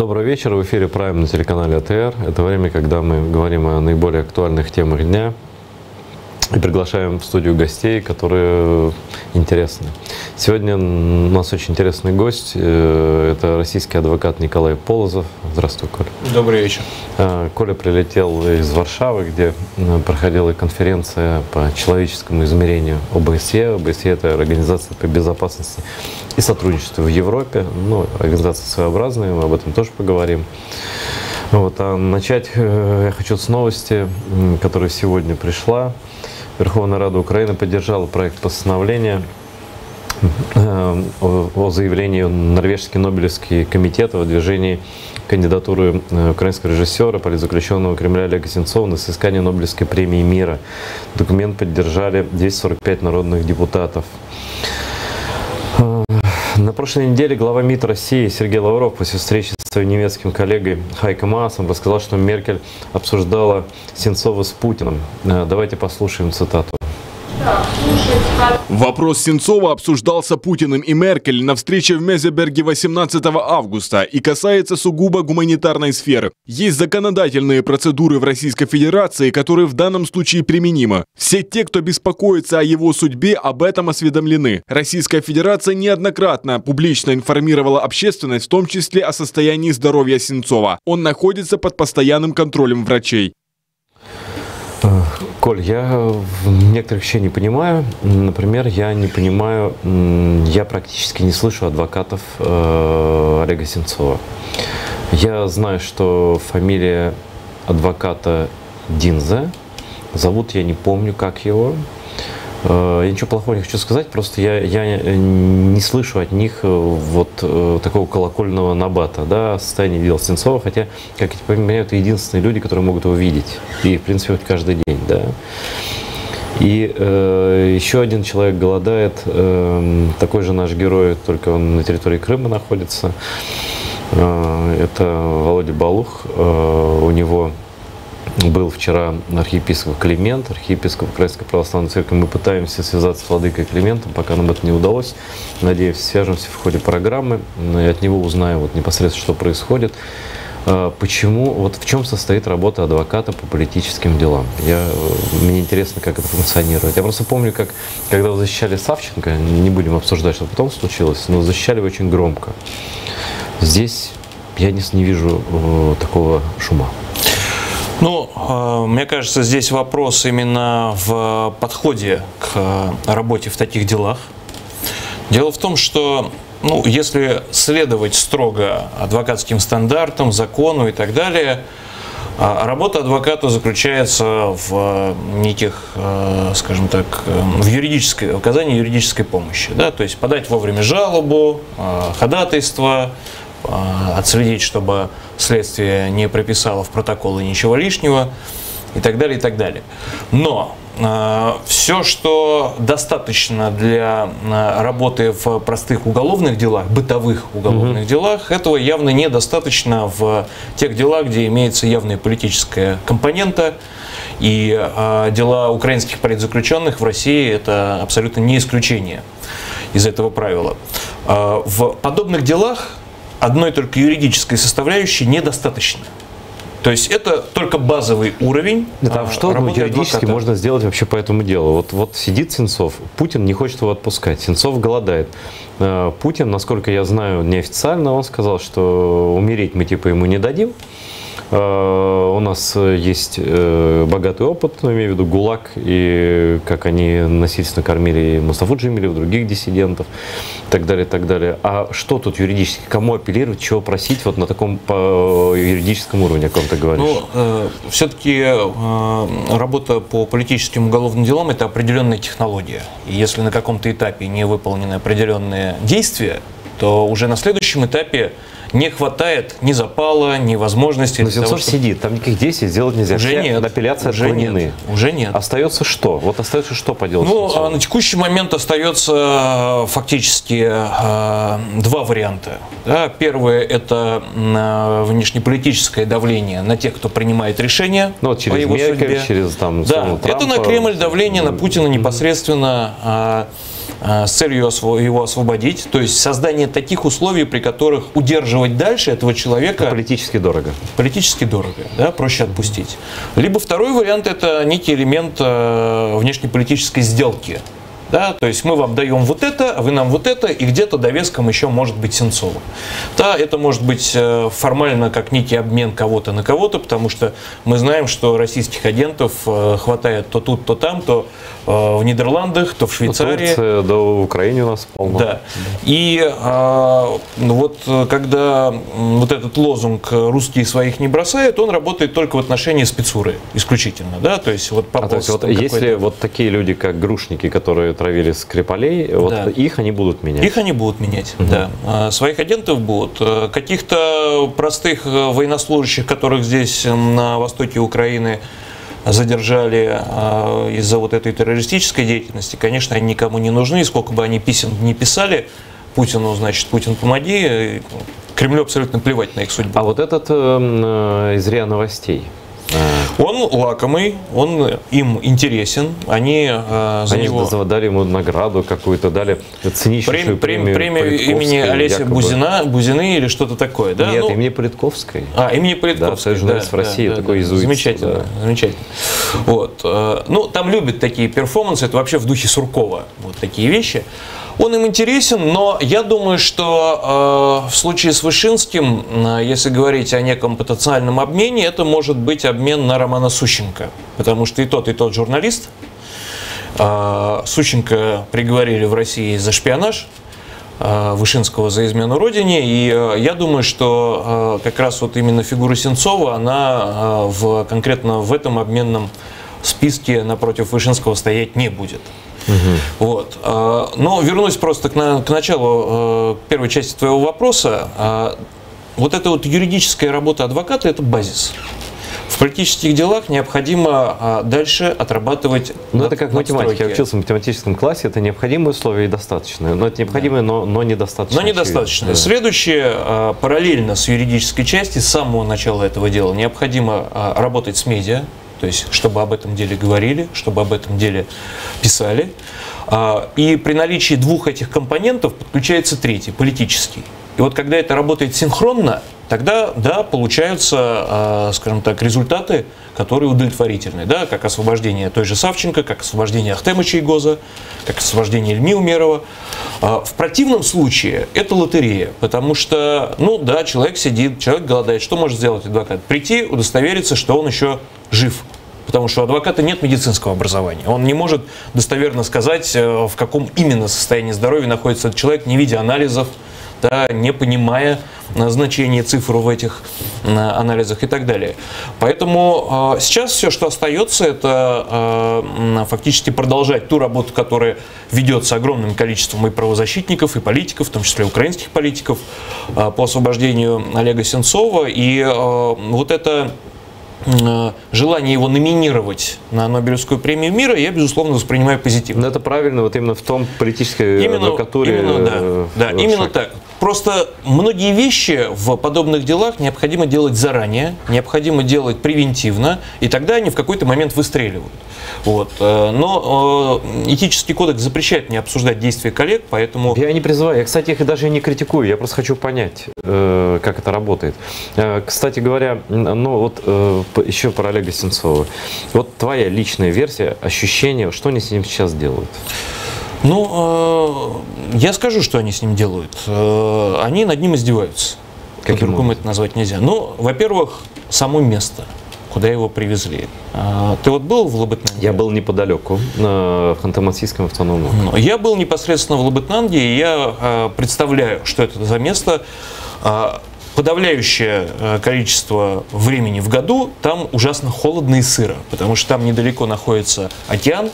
Добрый вечер. В эфире Prime на телеканале АТР. Это время, когда мы говорим о наиболее актуальных темах дня и приглашаем в студию гостей, которые интересны. Сегодня у нас очень интересный гость. Это российский адвокат Николай Полозов. Здравствуй, Коля. Добрый вечер. Коля прилетел из Варшавы, где проходила конференция по человеческому измерению ОБСЕ. ОБСЕ – это Организация по безопасности и сотрудничеству в Европе. Ну, организация своеобразная, мы об этом тоже поговорим. Вот, а начать я хочу с новости, которая сегодня пришла. Верховная Рада Украины поддержала проект постановления о заявлении Норвежский Нобелевский комитет о выдвижении кандидатуры украинского режиссера, политзаключенного Кремля Олега Сенцова на соискание Нобелевской премии мира. Документ поддержали 245 народных депутатов. На прошлой неделе глава МИД России Сергей Лавров после встречи со своим немецким коллегой Хайко Маасом рассказал, что Меркель обсуждала Сенцова с Путиным. Давайте послушаем цитату. Вопрос Сенцова обсуждался Путиным и Меркель на встрече в Мезеберге 18 августа и касается сугубо гуманитарной сферы. Есть законодательные процедуры в Российской Федерации, которые в данном случае применимы. Все те, кто беспокоится о его судьбе, об этом осведомлены. Российская Федерация неоднократно публично информировала общественность, в том числе о состоянии здоровья Сенцова. Он находится под постоянным контролем врачей. Коль, я некоторых вещей не понимаю. Например, я не понимаю, я практически не слышу адвокатов Олега Сенцова. Я знаю, что фамилия адвоката Динзе. Зовут я не помню, как его. Я ничего плохого не хочу сказать, просто я не слышу от них вот такого колокольного набата, да, о состоянии дел Сенцова, хотя, как я понимаю, это единственные люди, которые могут его видеть, и, в принципе, хоть каждый день, да. И еще один человек голодает, такой же наш герой, только он на территории Крыма находится, это Володя Балух, у него был вчера архиепископ Климент, архиепископ Украинской Православной Церкви. Мы пытаемся связаться с владыкой Климентом, пока нам это не удалось. Надеюсь, свяжемся в ходе программы и от него узнаем вот непосредственно, что происходит. Почему, вот в чем состоит работа адвоката по политическим делам? Мне интересно, как это функционирует. Я просто помню, когда вы защищали Савченко, не будем обсуждать, что потом случилось, но защищали вы очень громко. Здесь я не вижу такого шума. Ну, мне кажется, здесь вопрос именно в подходе к работе в таких делах. Дело в том, что, если следовать строго адвокатским стандартам, закону и так далее, работа адвоката заключается в неких, скажем так, в оказании юридической помощи. Да? То есть подать вовремя жалобу, ходатайство, отследить, чтобы следствие не прописало в протоколы ничего лишнего и так далее, и так далее. Но все, что достаточно для работы в простых уголовных делах, бытовых уголовных делах, этого явно недостаточно в тех делах, где имеется явная политическая компонента. И дела украинских политзаключенных в России – это абсолютно не исключение из этого правила. В подобных делах одной только юридической составляющей недостаточно. То есть это только базовый уровень. А что юридически можно сделать вообще по этому делу? Вот сидит Сенцов, Путин не хочет его отпускать, Сенцов голодает. Путин, насколько я знаю, неофициально он сказал, что умереть мы типа ему не дадим. У нас есть богатый опыт, имею в виду ГУЛАГ, и как они насильственно кормили Мустафу Джемилева, других диссидентов, и так далее, и так далее. А что тут юридически? Кому апеллировать, чего просить вот на таком юридическом уровне, о ком ты говоришь? Все-таки работа по политическим уголовным делам – это определенная технология. И если на каком-то этапе не выполнены определенные действия, то уже на следующем этапе не хватает ни запала, ни возможности. Но Сенцов сидит, там никаких действий сделать нельзя. Уже нет. Апелляция отклонены. Уже нет. Остается что? Вот остается что поделать? На текущий момент остается фактически два варианта. Да, первое – это внешнеполитическое давление на тех, кто принимает решения через по его Меркель, судьбе. через Да, это на Кремль давление, на Путина непосредственно. с целью его освободить, то есть создание таких условий, при которых удерживать дальше этого человека политически дорого. Политически дорого, да, проще отпустить. Либо второй вариант – это некий элемент внешнеполитической сделки. Да, то есть мы вам даем вот это, а вы нам вот это, и где-то довеском еще может быть Сенцова. Да, это может быть формально как некий обмен кого-то на кого-то, потому что мы знаем, что российских агентов хватает то тут, то там, то в Нидерландах, то в Швейцарии. Турция, да, в Украине у нас полно. Да. И вот когда вот этот лозунг «русские своих не бросают», он работает только в отношении спецуры исключительно. Да? То есть вот то есть, вот, если вот такие люди, как грушники, которые травили Скрипалей, да. Вот их они будут менять? Их они будут менять, да. Своих агентов будут. Каких-то простых военнослужащих, которых здесь на востоке Украины задержали из-за вот этой террористической деятельности, конечно, они никому не нужны, и сколько бы они писем не писали Путину, значит, Путин, помоги, Кремлю абсолютно плевать на их судьбу. А вот этот из РИА Новостей? Он лакомый, он им интересен, они за него... дали ему награду какую-то, дали ценнейшую премию имени Олеся Бузины или что-то такое, да? Нет, имени Политковской. Имени Политковской, да. Журналист в России, такой иезуит. Замечательно, замечательно. Вот. Ну, там любят такие перформансы, это вообще в духе Суркова, вот такие вещи. Он им интересен, но я думаю, что в случае с Вышинским, если говорить о неком потенциальном обмене, это может быть обмен на Романа Сущенко. Потому что и тот журналист. Сущенко приговорили в России за шпионаж, Вышинского за измену родине. И я думаю, что как раз вот именно фигура Сенцова, она конкретно в этом обменном списке напротив Вышинского стоять не будет. Вот. Но вернусь просто к началу первой части твоего вопроса. Вот эта вот юридическая работа адвоката – это базис. В политических делах необходимо дальше отрабатывать. Ну, это как математика. Я учился в математическом классе, это необходимые условия и достаточные. Но это необходимые, но недостаточно. Но недостаточно. Да. Следующее, параллельно с юридической части, с самого начала этого дела, необходимо работать с медиа. То есть, чтобы об этом деле говорили, чтобы об этом деле писали. И при наличии двух этих компонентов подключается третий, политический. И вот когда это работает синхронно, тогда, да, получаются, скажем так, результаты, которые удовлетворительны. Да, как освобождение той же Савченко, как освобождение Ахтема Чайгоза, как освобождение Ильми Умерова. В противном случае это лотерея, потому что, ну да, человек сидит, человек голодает. Что может сделать адвокат? Прийти, удостовериться, что он еще жив. Потому что у адвоката нет медицинского образования. Он не может достоверно сказать, в каком именно состоянии здоровья находится этот человек, не видя анализов, да, не понимая значение цифр в этих анализах и так далее. Поэтому сейчас все, что остается, это фактически продолжать ту работу, которая ведется огромным количеством и правозащитников, и политиков, в том числе украинских политиков, по освобождению Олега Сенцова. И вот это желание его номинировать на Нобелевскую премию мира я, безусловно, воспринимаю позитивно. Но это правильно, вот именно в том политической адвокатуре. Именно так. Просто многие вещи в подобных делах необходимо делать заранее, необходимо делать превентивно, и тогда они в какой-то момент выстреливают. Вот. Но этический кодекс запрещает мне обсуждать действия коллег, поэтому... Я не призываю, я, кстати, их даже не критикую, я просто хочу понять, как это работает. Кстати говоря, ну вот еще про Олега Сенцова. Вот твоя личная версия, ощущение, что они с ним сейчас делают? Ну, я скажу, что они с ним делают. Они над ним издеваются. По-другому это назвать нельзя. Ну, во-первых, само место, куда его привезли. Ты вот был в Лабытнанге? Я был неподалеку, в Ханты-Мансийском автономном округе. Я был непосредственно в Лабытнанге, и я представляю, что это за место. Подавляющее количество времени в году там ужасно холодно и сыро, потому что там недалеко находится океан,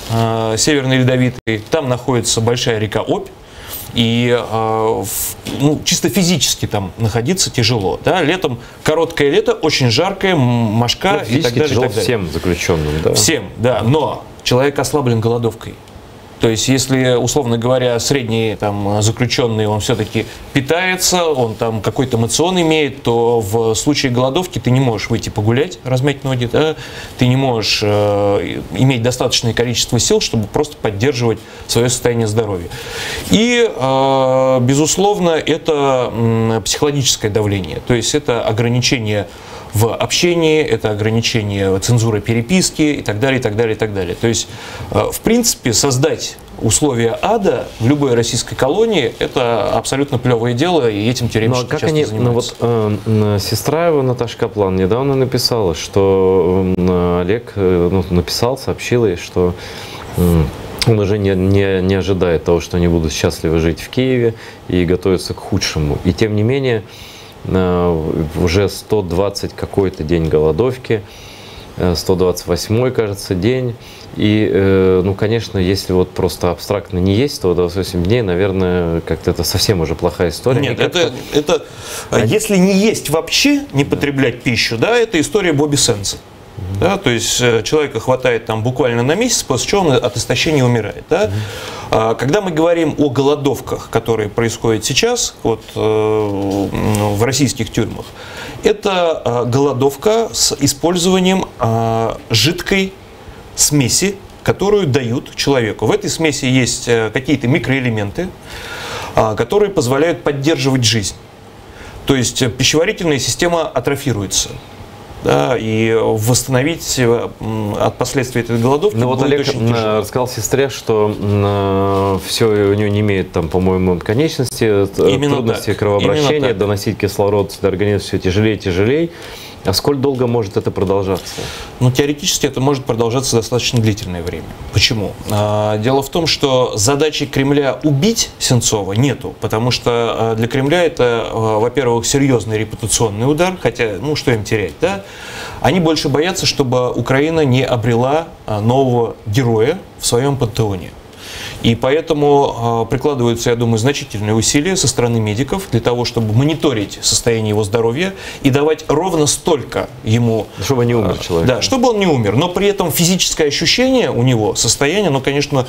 Северный Ледовитый, там находится большая река Обь, и чисто физически там находиться тяжело. Да? Летом короткое лето, очень жаркое, мошка и так далее. Тяжело всем заключенным, да? Всем, да, но человек ослаблен голодовкой. То есть, если, условно говоря, средний там, заключенный, он все-таки питается, он там какой-то эмоцион имеет, то в случае голодовки ты не можешь выйти погулять, размять ноги, да? Ты не можешь иметь достаточное количество сил, чтобы просто поддерживать свое состояние здоровья. И, безусловно, это психологическое давление, то есть это ограничение в общении, это ограничение цензуры переписки и так далее, и так далее, и так далее. То есть, в принципе, создать условия ада в любой российской колонии – это абсолютно плевое дело, и этим тюремщики часто занимаются. Сестра его, Наташа Каплан, недавно написала, что Олег написал, сообщил ей, что он уже не ожидает того, что они будут счастливо жить в Киеве и готовятся к худшему. И тем не менее, уже 120 какой-то день голодовки, 128-й, кажется, день. И, ну, конечно, если вот просто абстрактно не есть 128 дней, наверное, как-то это совсем уже плохая история. Нет, это если не есть вообще, не потреблять пищу, да, это история Бобби Сенса. Да, то есть человека хватает там буквально на месяц, после чего он от истощения умирает. Да? Когда мы говорим о голодовках, которые происходят сейчас вот, в российских тюрьмах, это голодовка с использованием жидкой смеси, которую дают человеку. В этой смеси есть какие-то микроэлементы, которые позволяют поддерживать жизнь. То есть пищеварительная система атрофируется. Да, и восстановить от последствий этой голодовки будет вот Олег очень тяжело. Рассказал сестре, что все у него не имеет, там, по-моему, конечности, трудности кровообращения, доносить кислород до организма все тяжелее и тяжелее. А сколь долго может это продолжаться? Ну, теоретически это может продолжаться достаточно длительное время. Почему? Дело в том, что задачи Кремля убить Сенцова нету, потому что для Кремля это, во-первых, серьезный репутационный удар, хотя, ну, что им терять, да? Они больше боятся, чтобы Украина не обрела нового героя в своем пантеоне. И поэтому прикладываются, я думаю, значительные усилия со стороны медиков для того, чтобы мониторить состояние его здоровья и давать ровно столько ему... Чтобы не умер человек. Да, чтобы он не умер. Но при этом физическое ощущение у него, состояние, оно, конечно,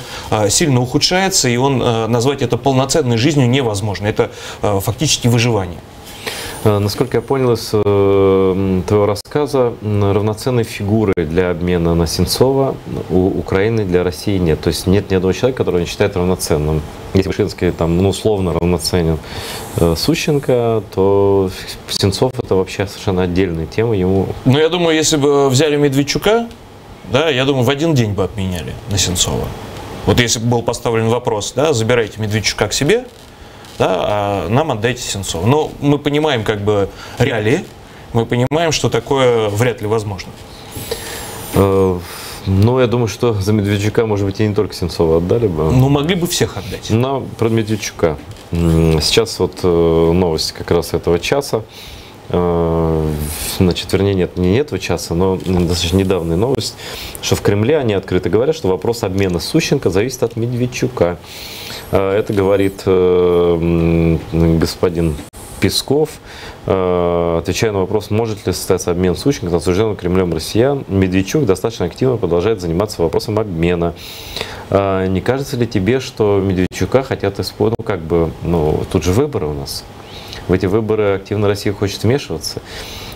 сильно ухудшается, и он назвать это полноценной жизнью невозможно. Это фактически выживание. Насколько я понял из твоего рассказа, равноценной фигуры для обмена на Сенцова у Украины для России нет. То есть нет ни одного человека, которого не считает равноценным. Если Вышинский там, ну, условно равноценен Сущенко, то Сенцов это вообще совершенно отдельная тема. Ему... Ну, я думаю, если бы взяли Медведчука, да, я думаю, в один день бы обменяли на Сенцова. Вот если бы был поставлен вопрос, да, забирайте Медведчука к себе, да, а нам отдайте Сенцова. Но мы понимаем как бы реалии, мы понимаем, что такое вряд ли возможно. Ну, я думаю, что за Медведчука, может быть, и не только Сенцова отдали бы. Ну, могли бы всех отдать. Но про Медведчука. Сейчас вот новость как раз этого часа. Значит, вернее, нет, не этого часа, но достаточно недавняя новость, что в Кремле они открыто говорят, что вопрос обмена Сущенко зависит от Медведчука. Это говорит господин Песков, отвечая на вопрос, может ли состояться обмен Сущенко на осужденных Кремлем россиян. Медведчук достаточно активно продолжает заниматься вопросом обмена. Не кажется ли тебе, что Медведчука хотят использовать, ну, как бы, ну, тут же выборы у нас. В эти выборы активно Россия хочет вмешиваться.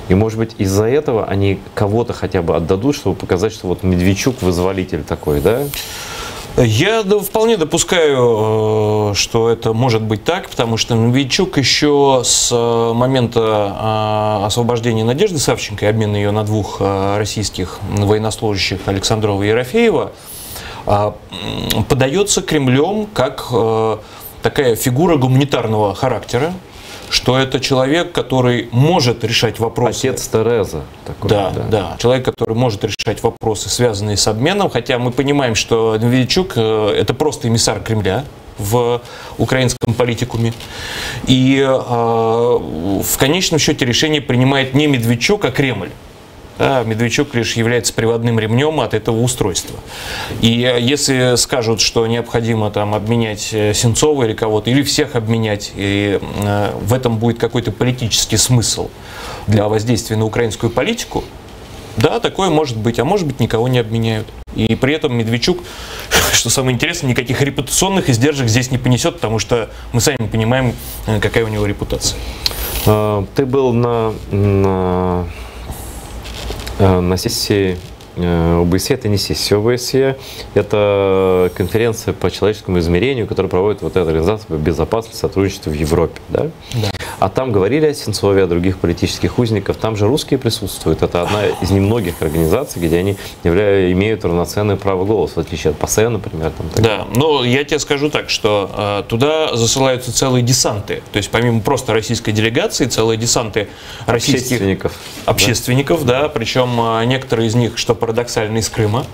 И, может быть, из-за этого они кого-то хотя бы отдадут, чтобы показать, что вот Медведчук вызволитель такой, да? Я вполне допускаю, что это может быть так, потому что Медведчук еще с момента освобождения Надежды Савченко и обмена ее на двух российских военнослужащих Александрова и Ерофеева подается Кремлем как такая фигура гуманитарного характера, что это человек, который может решать вопросы. Отец Тереза. Такой, да. Человек, который может решать вопросы, связанные с обменом, хотя мы понимаем, что Медведчук – это просто эмиссар Кремля в украинском политикуме. И в конечном счете решение принимает не Медведчук, а Кремль. Да, Медведчук лишь является приводным ремнем от этого устройства. И если скажут, что необходимо там обменять Сенцова или кого-то, или всех обменять, и в этом будет какой-то политический смысл для воздействия на украинскую политику, да, такое может быть, а может быть никого не обменяют. И при этом Медведчук что самое интересное, никаких репутационных издержек здесь не понесет, потому что мы сами понимаем, какая у него репутация. Ты был на сессии ОБСЕ, это не сессия ОБСЕ, это конференция по человеческому измерению, которую проводит вот эта организация по безопасности и сотрудничеству в Европе. Да? Да. А там говорили о Сенцове, о других политических узниках, там же русские присутствуют. Это одна из немногих организаций, где они имеют равноценное право голоса, в отличие от ПАСЕ, например. Там, да, но я тебе скажу так, что туда засылаются целые десанты. То есть помимо просто российской делегации, целые десанты российских общественников, да, причем некоторые из них, что парадоксально, из Крыма.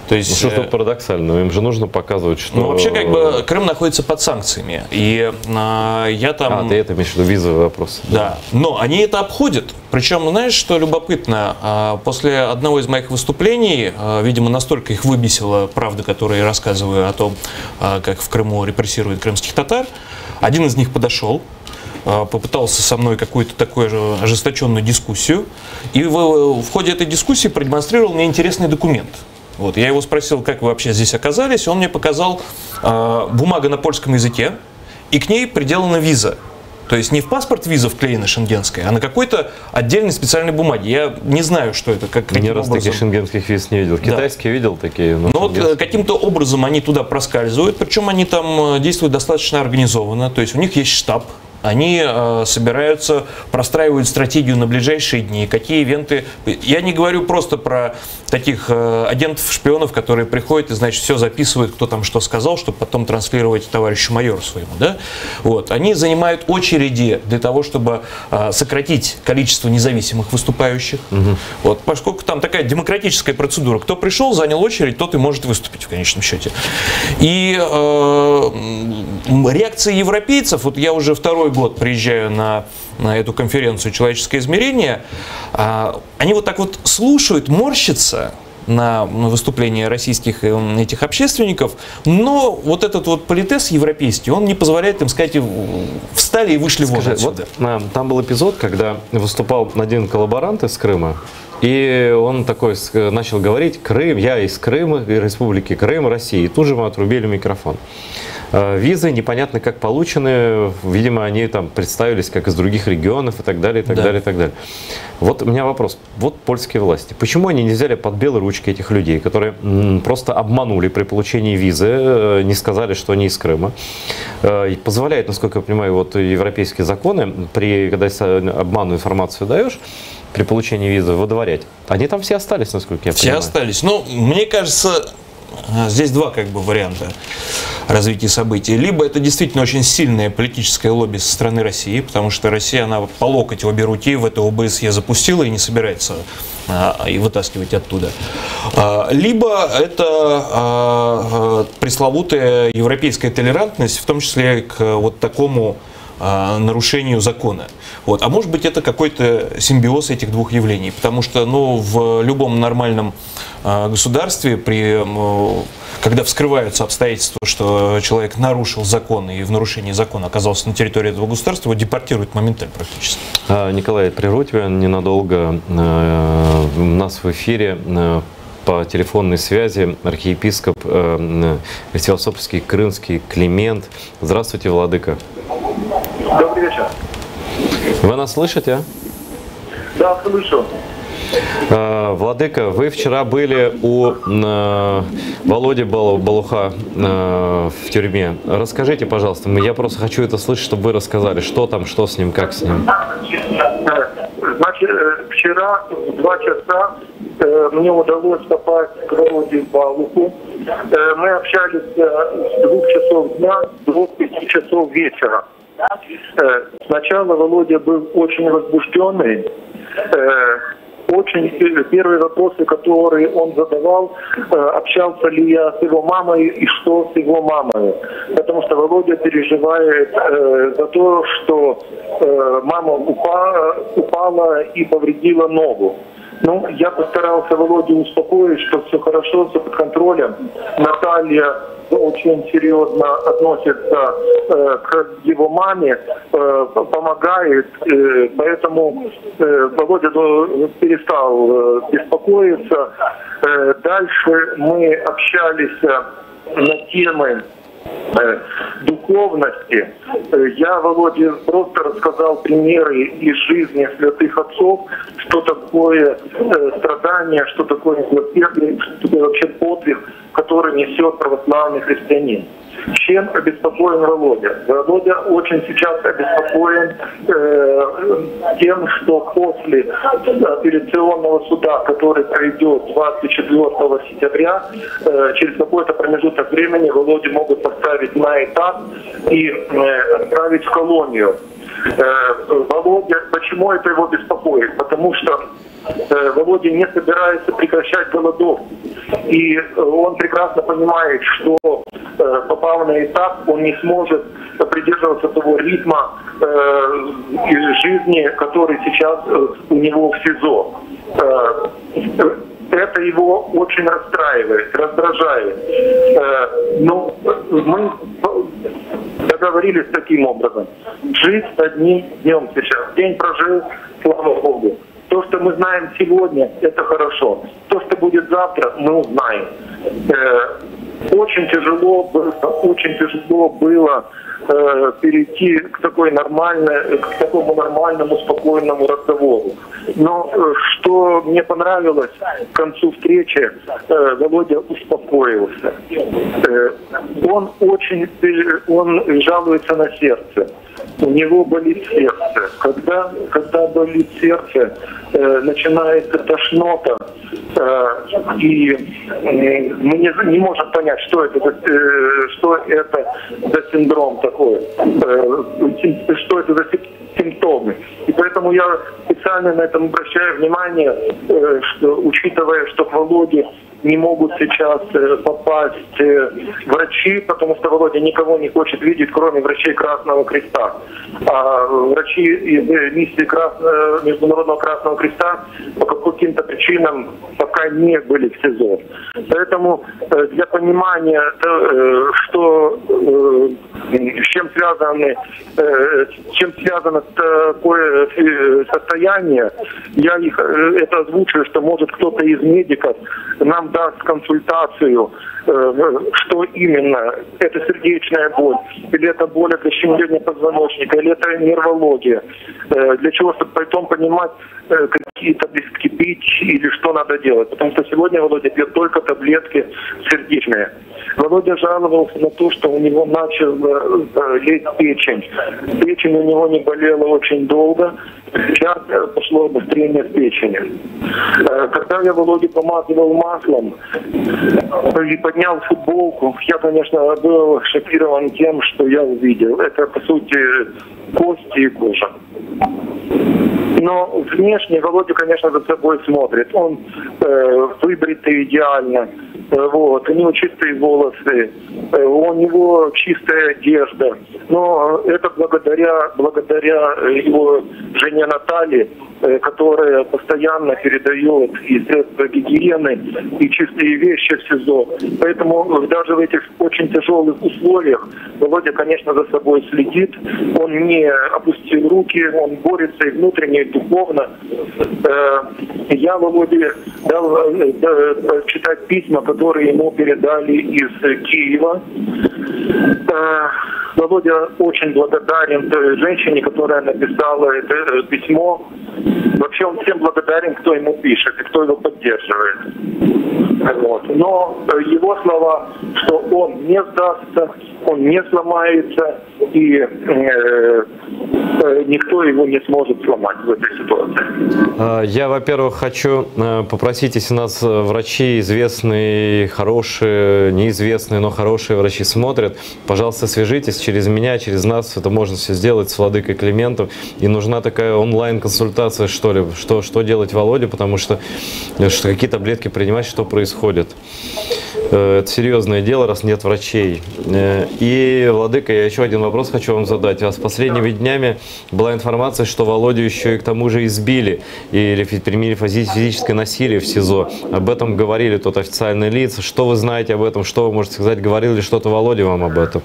То есть, что тут парадоксально, им же нужно показывать, что... Ну, вообще, как бы, Крым находится под санкциями, и я там... ты это имеешь в виду, визовый вопрос. Да, но они это обходят. Причем, знаешь, что любопытно? После одного из моих выступлений, видимо, настолько их выбесила правда, которую я рассказываю о том, как в Крыму репрессируют крымских татар, один из них подошел, попытался со мной какую-то такую же ожесточенную дискуссию, и в ходе этой дискуссии продемонстрировал мне интересный документ. Вот, я его спросил, как вы вообще здесь оказались, он мне показал бумагу на польском языке, и к ней приделана виза. То есть не в паспорт виза вклеена шенгенская, а на какой-то отдельной специальной бумаге. Я не знаю, что это. Ни раз таких шенгенских виз не видел. Китайские видел такие. Но вот каким-то образом они туда проскальзывают, причем они там действуют достаточно организованно. То есть у них есть штаб. Они собираются, простраивают стратегию на ближайшие дни, какие ивенты. Я не говорю просто про таких агентов, шпионов, которые приходят и, значит, все записывают, кто там что сказал, чтобы потом транслировать товарищу майору своему. Да? Вот. Они занимают очереди для того, чтобы сократить количество независимых выступающих. Вот. Поскольку там такая демократическая процедура. Кто пришел, занял очередь, тот и может выступить в конечном счете. И реакции европейцев, вот я уже второй год приезжаю на эту конференцию «Человеческое измерение», они вот так вот слушают, морщатся на выступления российских этих общественников, но вот этот вот политез европейский, он не позволяет им сказать, встали и вышли вон отсюда. Вот, там был эпизод, когда выступал один коллаборант из Крыма, и он такой начал говорить: «Крым, я из Крыма, Республики Крым, России». И тут же мы отрубили микрофон. Визы непонятно как получены, видимо, они там представились как из других регионов и так далее, и так далее, и так далее. Вот у меня вопрос. Вот польские власти. Почему они не взяли под белые ручки этих людей, которые просто обманули при получении визы, не сказали, что они из Крыма? Позволяет, насколько я понимаю, вот европейские законы, когда обманную информацию даешь, при получении визы выдворять. Они там все остались, насколько я понимаю. Все остались. Ну, мне кажется, здесь два как бы варианта развития событий. Либо это действительно очень сильное политическое лобби со стороны России, потому что Россия, она по локоть обе руки в это ОБСЕ запустила и не собирается и вытаскивать оттуда. Либо это пресловутая европейская толерантность, в том числе к вот такому нарушению закона. Вот. А может быть, это какой-то симбиоз этих двух явлений, потому что в любом нормальном государстве, когда вскрываются обстоятельства, что человек нарушил закон и в нарушении закона оказался на территории этого государства, его депортируют моментально практически. Николай, прерву тебя ненадолго. У нас в эфире по телефонной связи архиепископ Севастопольский, Крымский Климент. Здравствуйте, владыка. Добрый вечер. Вы нас слышите? Да, слышу. Владыка, вы вчера были у Володи Балуха в тюрьме. Расскажите, пожалуйста, я просто хочу это слышать, чтобы вы рассказали, что там, что с ним, как с ним. Значит, вчера в 2 часа мне удалось попасть к Володе Балуху. Мы общались с 2 часов дня до 5 часов вечера. Сначала Володя был очень возбужденный. Первые вопросы, которые он задавал, общался ли я с его мамой и что с его мамой. Потому что Володя переживает за то, что мама упала и повредила ногу. Ну, я постарался Володю успокоить, что все хорошо, все под контролем. Наталья очень серьезно относится к его маме, помогает, поэтому Володя перестал беспокоиться. Дальше мы общались на темы духовности, я, Володе, просто рассказал примеры из жизни святых отцов, что такое страдание, что такое милосердие, что такое вообще подвиг, который несет православный христианин. Чем обеспокоен Володя? Володя очень сейчас обеспокоен тем, что после апелляционного суда, который пройдет 24 сентября, через какой-то промежуток времени Володю могут поставить на этап и отправить в колонию. Володя, почему это его беспокоит? Потому что Володя не собирается прекращать голодовку. И он прекрасно понимает, что попав на этап, он не сможет придерживаться того ритма жизни, который сейчас у него в СИЗО. Это его очень расстраивает, раздражает. Но мы договорились таким образом. Жить одним днем сейчас. День прожил, слава Богу. То, что мы знаем сегодня, это хорошо. То, что будет завтра, мы узнаем. Очень тяжело было перейти к такому нормальному, спокойному разговору. Но что мне понравилось, к концу встречи Володя успокоился. Он жалуется на сердце. У него болит сердце. Когда болит сердце, начинается тошнота, и мы не можем понять, что это за синдром такой, что это за симптомы. И поэтому я специально на этом обращаю внимание, что, учитывая, что к Володе не могут сейчас попасть врачи, потому что Володя никого не хочет видеть, кроме врачей Красного Креста. А врачи из миссии Международного Красного Креста по каким-то причинам пока не были в СИЗО. Поэтому для понимания, с чем связано такое состояние, я это озвучиваю, что может кто-то из медиков нам даст консультацию, что именно, это сердечная боль, или это боль от защемления позвоночника, или это нервология, для чего, чтобы потом понимать, какие таблетки пить или что надо делать. Потому что сегодня Володя пьет только таблетки сердечные. Володя жаловался на то, что у него начал лезть печень. Печень у него не болела очень долго. Сейчас пошло обострение печени. Когда я Володе помазывал маслом и поднял футболку, я, конечно, был шокирован тем, что я увидел. Это, по сути, кости и кожа. Но внешне Володя, конечно, за собой смотрит. Он выбритый идеально. Вот, у него чистые волосы, у него чистая одежда. Но это благодаря его жене Наталье, которая постоянно передает и средства гигиены, и чистые вещи в СИЗО. Поэтому даже в этих очень тяжелых условиях Володя, конечно, за собой следит. Он не опустил руки, он борется и внутренне, и духовно. Я Володе дал читать письма, которые ему передали из Киева. Володя очень благодарен той женщине, которая написала это письмо. Вообще он всем благодарен, кто ему пишет и кто его поддерживает. Вот. Но его слова, что он не сдастся, он не сломается, и никто его не сможет сломать в этой ситуации. Я, во-первых, хочу попросить, если нас врачи известные, хорошие, неизвестные, но хорошие врачи смотрят, пожалуйста, свяжитесь через меня, через нас. Это можно все сделать с владыкой Климентом. И нужна такая онлайн-консультация, что ли, что делать Володе, потому что какие таблетки принимать, что происходит. Это серьезное дело, раз нет врачей. И, владыка, я еще один вопрос хочу вам задать. У вас последними днями была информация, что Володю еще и к тому же избили или применили физическое насилие в СИЗО. Об этом говорили тут официальные лица. Что вы знаете об этом? Что вы можете сказать? Говорил ли что-то Володя вам об этом?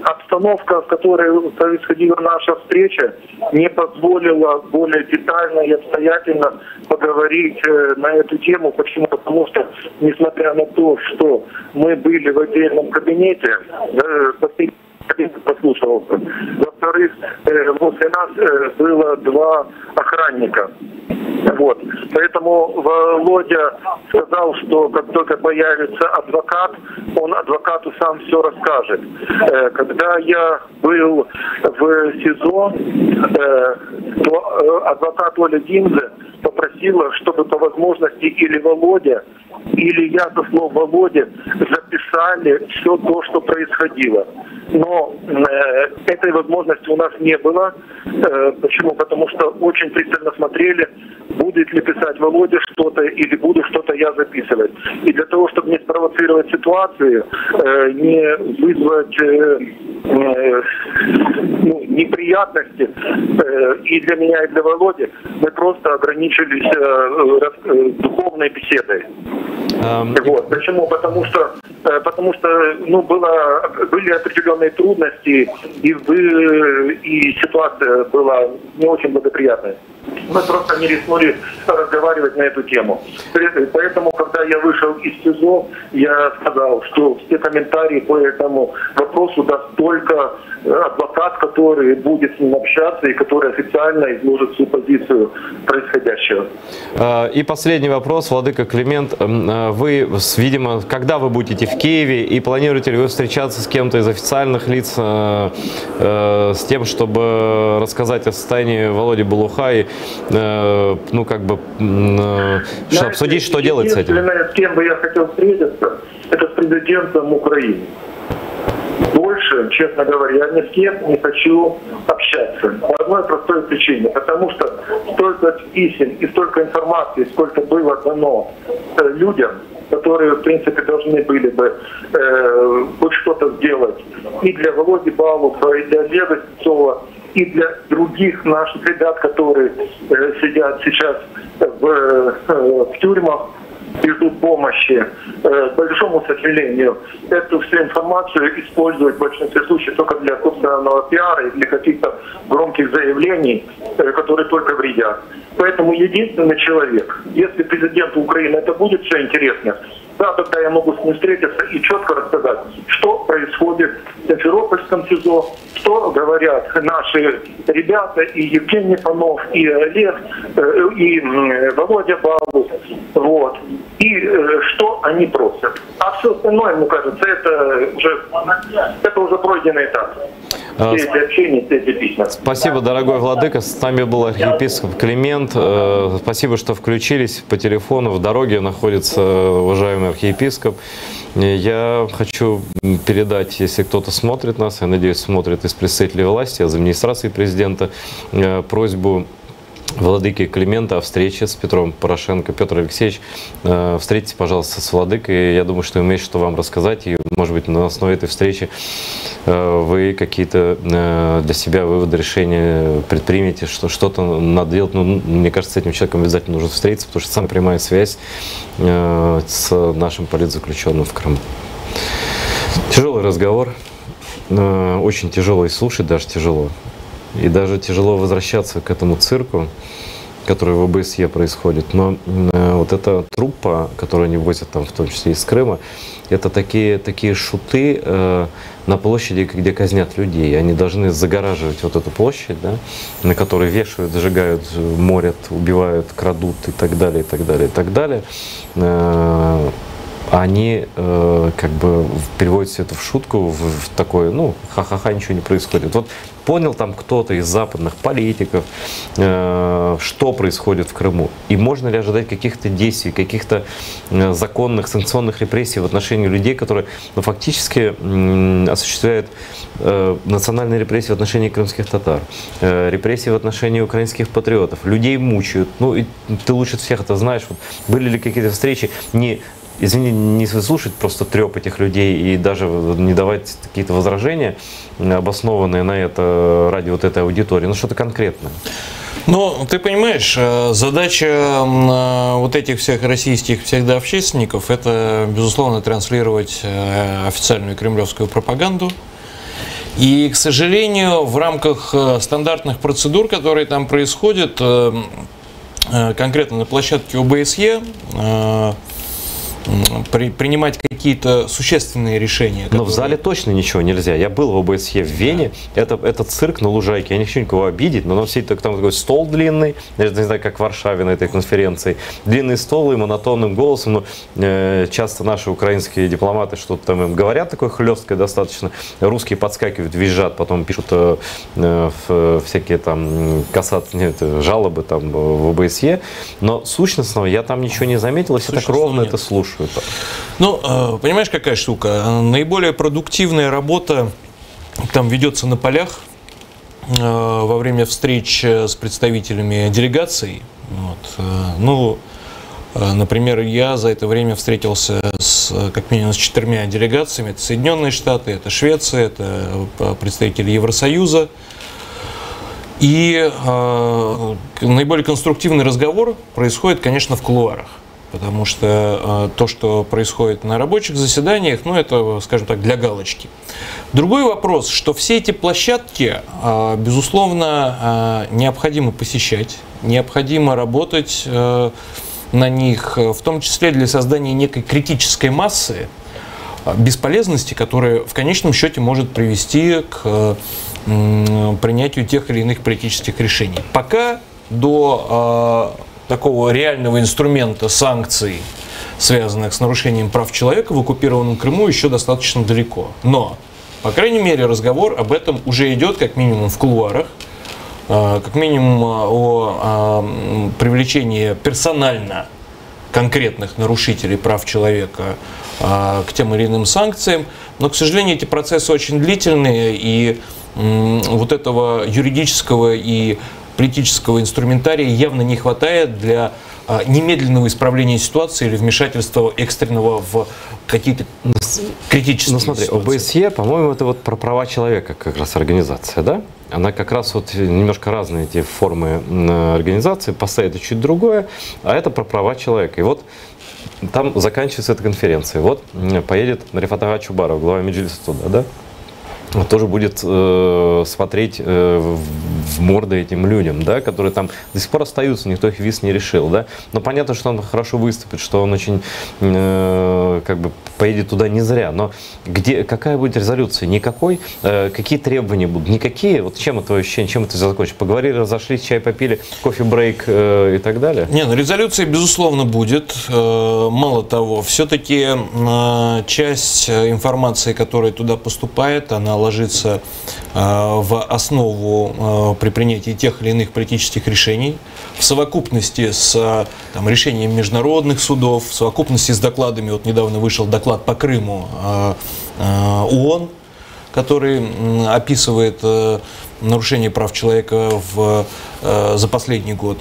обстановка, в которой происходила наша встреча, не позволила более детально и обстоятельно поговорить на эту тему. Почему? Потому что, несмотря на то, что мы были в отдельном кабинете, послушался. Во-вторых, возле нас было 2 охранника. Вот. Поэтому Володя сказал, что как только появится адвокат, он адвокату сам все расскажет. Когда я был в СИЗО, то адвокат Оля Гинзе попросила, чтобы по возможности или Володя, или я, со слов Володи, записали все то, что происходило. Но этой возможности у нас не было. Почему? Потому что очень пристально смотрели, будет ли писать Володя что-то или буду что-то я записывать. И для того, чтобы не спровоцировать ситуацию, не вызвать неприятности и для меня, и для Володи, мы просто ограничились духовной беседой. Вот. Почему? Потому что были определенные трудности, и ситуация была не очень благоприятная. Мы просто не рискнули разговаривать на эту тему. Поэтому, когда я вышел из СИЗО, я сказал, что все комментарии по этому вопросу даст только адвокат, который будет с ним общаться и который официально изложит всю позицию происходящего. И последний вопрос, владыка Климент. Вы, видимо, когда вы будете в Киеве и планируете ли вы встречаться с кем-то из официальных лиц с тем, чтобы рассказать о состоянии Володи Балуха и обсудить, что делать с этим? Единственное, с кем бы я хотел встретиться, это с президентом Украины. Больше, честно говоря, я ни с кем не хочу общаться. По одной простой причине. Потому что столько писем и столько информации, сколько было дано людям, которые, в принципе, должны были бы хоть что-то сделать и для Володи Балуха, и для Олега Сенцова, и для других наших ребят, которые сидят сейчас в тюрьмах и ждут помощи. К большому сожалению, эту всю информацию используют в большинстве случаев только для собственного пиара и для каких-то громких заявлений, которые только вредят. Поэтому единственный человек, если президенту Украины это будет все интересно, да, тогда я могу с ним встретиться и четко рассказать, что происходит в Симферопольском СИЗО, что говорят наши ребята, и Евгений Панов, и Олег, и Володя Балух, вот, и что они просят. А все остальное, мне кажется, это уже пройденный этап. Все эти общения, все эти письма. Спасибо, дорогой владыка. С нами был архиепископ Климент. Спасибо, что включились по телефону. В дороге находится уважаемый архиепископ. Я хочу передать, если кто-то смотрит нас, я надеюсь, смотрит из представителей власти, из администрации президента, просьбу владыки Климента о встрече с Петром Порошенко. Петр Алексеевич, встретитесь, пожалуйста, с владыкой. Я думаю, что имеет что вам рассказать. И, может быть, на основе этой встречи вы какие-то для себя выводы, решения предпримете, что что-то надо делать. Ну, мне кажется, с этим человеком обязательно нужно встретиться, потому что самая прямая связь с нашим политзаключенным в Крыму. Тяжелый разговор. Очень тяжело и слушать, даже тяжело. И даже тяжело возвращаться к этому цирку, который в ОБСЕ происходит. Но вот эта труппа, которую они возят там, в том числе из Крыма, это такие шуты на площади, где казнят людей. Они должны загораживать вот эту площадь, да, на которой вешают, сжигают, морят, убивают, крадут и так далее, и так далее, и так далее. Они как бы переводят все это в шутку, в такое, ну, ха-ха-ха, ничего не происходит. Вот понял там кто-то из западных политиков, что происходит в Крыму, и можно ли ожидать каких-то действий, каких-то законных санкционных репрессий в отношении людей, которые фактически осуществляют национальные репрессии в отношении крымских татар, репрессии в отношении украинских патриотов, людей мучают. Ну, и ты лучше всех это знаешь. Вот были ли какие-то встречи, не слушать просто треп этих людей и даже не давать какие-то возражения, обоснованные на это ради вот этой аудитории, ну что-то конкретное. Ну, ты понимаешь, задача вот этих всех российских псевдообщественников — это, безусловно, транслировать официальную кремлевскую пропаганду, И, к сожалению, в рамках стандартных процедур, которые там происходят, конкретно на площадке ОБСЕ, принимать какие-то существенные решения. Но в зале точно ничего нельзя. Я был в ОБСЕ в Вене. Это цирк на лужайке. Я не хочу никого обидеть, но все там такой стол длинный. Я не знаю, как в Варшаве на этой конференции. Длинный стол и монотонным голосом. Но, часто наши украинские дипломаты что-то там им говорят, такое хлесткое достаточно. Русские подскакивают, визжат, потом пишут всякие там жалобы там в ОБСЕ. Но сущностного я там ничего не заметил, если так ровно это слушаю. Ну, понимаешь, какая штука? Наиболее продуктивная работа там ведется на полях во время встреч с представителями делегаций. Вот. Ну, например, я за это время встретился как минимум с 4 делегациями. Это Соединенные Штаты, это Швеция, это представители Евросоюза. И наиболее конструктивный разговор происходит, конечно, в кулуарах. Потому что то, что происходит на рабочих заседаниях, ну, это, скажем так, для галочки. Другой вопрос, что все эти площадки, безусловно, необходимо посещать, необходимо работать на них, в том числе для создания некой критической массы бесполезности, которая в конечном счете может привести к принятию тех или иных политических решений. Пока до такого реального инструмента санкций, связанных с нарушением прав человека в оккупированном Крыму, еще достаточно далеко. Но, по крайней мере, разговор об этом уже идет как минимум в кулуарах, как минимум о привлечении персонально конкретных нарушителей прав человека к тем или иным санкциям. Но, к сожалению, эти процессы очень длительные, и вот этого юридического и политического инструментария явно не хватает для немедленного исправления ситуации или вмешательства экстренного в какие-то критические ситуации. Ну смотри, ОБСЕ, по-моему, это вот про права человека как раз организация, да? Она как раз вот немножко разные эти формы организации, ПАСЕ это чуть другое, а это про права человека. И вот там заканчивается эта конференция. Вот поедет Рифат ага Чубаров, глава Меджлиса туда, да? Тоже будет смотреть в морды этим людям, да, которые там до сих пор остаются, никто их виз не решил, да. Но понятно, что он хорошо выступит, что он очень как бы поедет туда не зря. Но какая будет резолюция? Никакой. Какие требования будут? Никакие. Вот чем это ощущение, чем это закончится? Поговорили, разошлись, чай попили, кофе-брейк и так далее? Не, ну резолюция, безусловно, будет. Мало того, все-таки часть информации, которая туда поступает, она ложится в основу при принятии тех или иных политических решений, в совокупности с решением международных судов, в совокупности с докладами. Вот недавно вышел доклад по Крыму ООН, который описывает нарушение прав человека за последний год.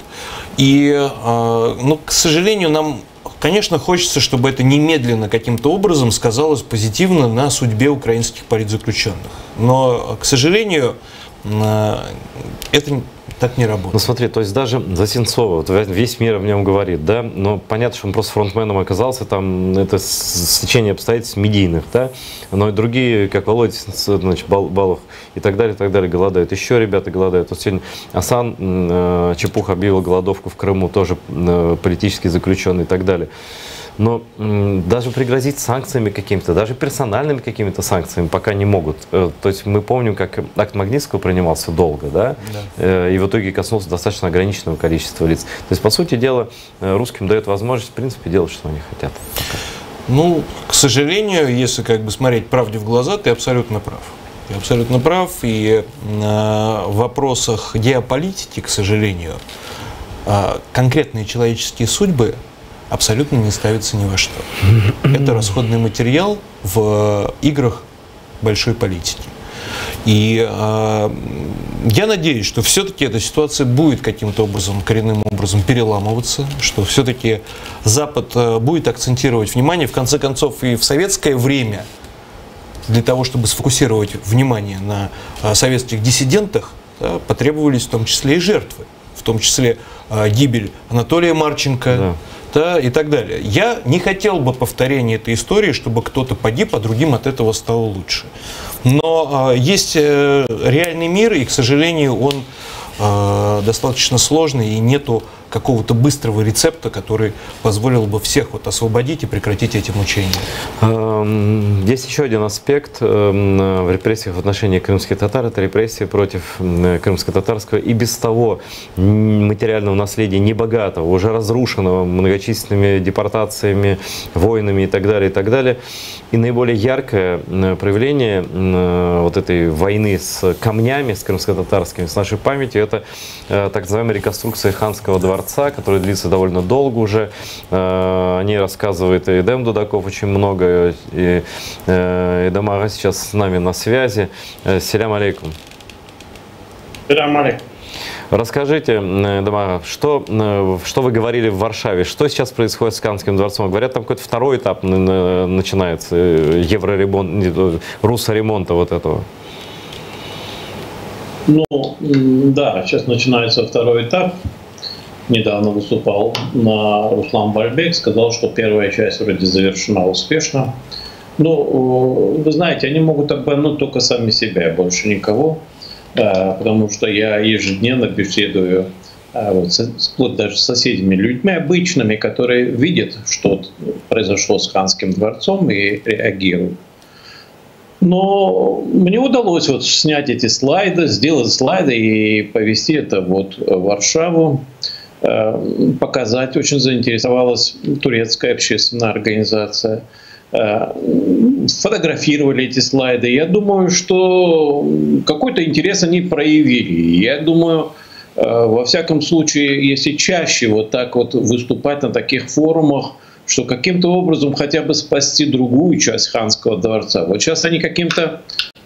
И, ну, к сожалению, нам, конечно, хочется, чтобы это немедленно каким-то образом сказалось позитивно на судьбе украинских политзаключенных. Но, к сожалению, это так не работает. Ну смотри, то есть даже за Сенцова, вот весь мир о нем говорит, да, но понятно, что он просто фронтменом оказался, там это стечение обстоятельств медийных, да, но и другие, как Володя, значит, Балов и так далее, голодают. Еще ребята голодают. Вот сегодня Асан Чепух объявил голодовку в Крыму, тоже политически заключенный и так далее. Но даже пригрозить санкциями какими-то, даже персональными какими-то санкциями пока не могут. То есть мы помним, как акт Магнитского принимался долго, да? Да. И в итоге коснулся достаточно ограниченного количества лиц. То есть, по сути дела, русским дает возможность, в принципе, делать, что они хотят. Пока. Ну, к сожалению, если как бы смотреть правде в глаза, ты абсолютно прав. Ты абсолютно прав. И в вопросах геополитики, к сожалению, конкретные человеческие судьбы абсолютно не ставится ни во что. Это расходный материал в играх большой политики. И я надеюсь, что все-таки эта ситуация будет каким-то образом, коренным образом переламываться, что все-таки Запад будет акцентировать внимание. В конце концов, и в советское время для того, чтобы сфокусировать внимание на советских диссидентах, да, потребовались в том числе и жертвы. В том числе гибель Анатолия Марченко, да. да, и так далее. Я не хотел бы повторения этой истории, чтобы кто-то погиб, а другим от этого стало лучше. Но есть реальный мир, и, к сожалению, он достаточно сложный, и нету какого-то быстрого рецепта, который позволил бы всех вот освободить и прекратить эти мучения. Есть еще один аспект в репрессиях в отношении крымских татар. Это репрессии против крымско-татарского и без того материального наследия небогатого, уже разрушенного многочисленными депортациями, войнами и так далее, и так далее. И наиболее яркое проявление вот этой войны с камнями, с крымско-татарскими, с нашей памятью, это так называемая реконструкция ханского дворца, которая длится довольно долго уже. О ней рассказывает и Эдем Дудаков очень много. И Эдем Ага сейчас с нами на связи. Селям алейкум. Селям алейкум. Расскажите, Эдем Ага, что вы говорили в Варшаве? Что сейчас происходит с Канским дворцом? Говорят, там какой-то второй этап начинается евроремонт, руссоремонта вот этого. Ну, да, сейчас начинается второй этап. Недавно выступал на Руслан Бальбек, сказал, что первая часть вроде завершена успешно. Ну, вы знаете, они могут обмануть только сами себя, больше никого, потому что я ежедневно беседую вплоть даже с соседями, людьми обычными, которые видят, что произошло с Ханским дворцом и реагируют. Но мне удалось вот снять эти слайды, сделать слайды и повести это вот в Варшаву, показать. Очень заинтересовалась турецкая общественная организация. Фотографировали эти слайды. Я думаю, что какой-то интерес они проявили. Я думаю, во всяком случае, если чаще вот так вот выступать на таких форумах, что каким-то образом хотя бы спасти другую часть Ханского дворца. Вот сейчас они каким-то